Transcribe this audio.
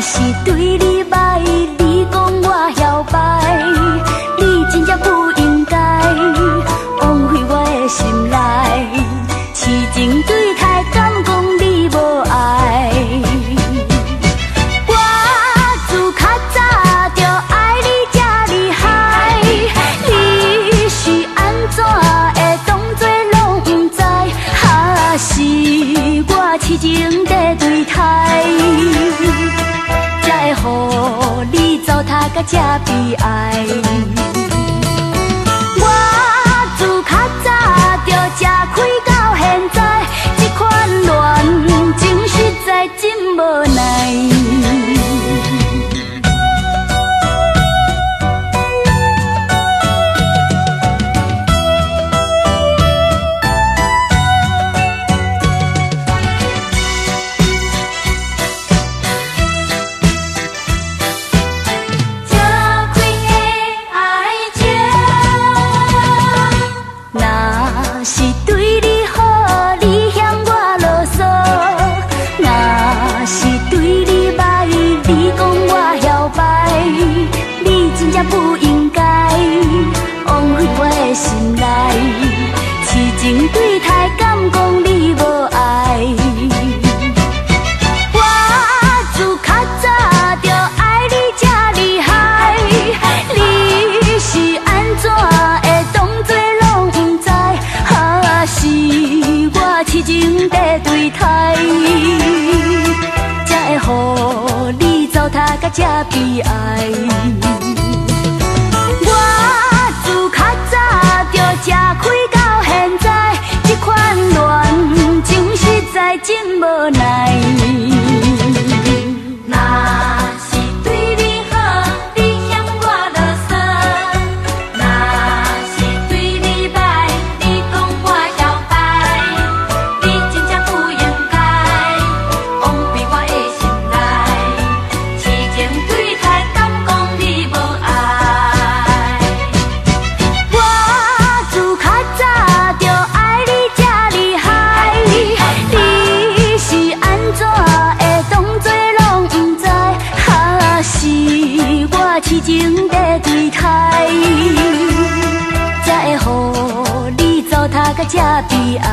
是对你歹，你讲我摇摆，你真正不应该枉费我的心内，痴情对待，敢讲你无爱？我自较早就爱你这厉害，你是安怎会当作拢不知？还是我痴情在对待？才会予你糟蹋甲这悲哀。我自较早就吃开到现在，这款恋情实在真无奈。是对你好，你嫌我啰嗦；若是对你歹，你讲我摇摆，你真正不应该枉费我的心内，痴情对待，敢讲你无爱？我自较早就爱你这厉害，你是安怎会当作拢不知？是我痴情在对待，才会予你糟蹋甲这悲哀。我自较早就吃开到现在，这款恋情实在真无奈。痴情在对待，才会予你糟蹋甲这悲哀。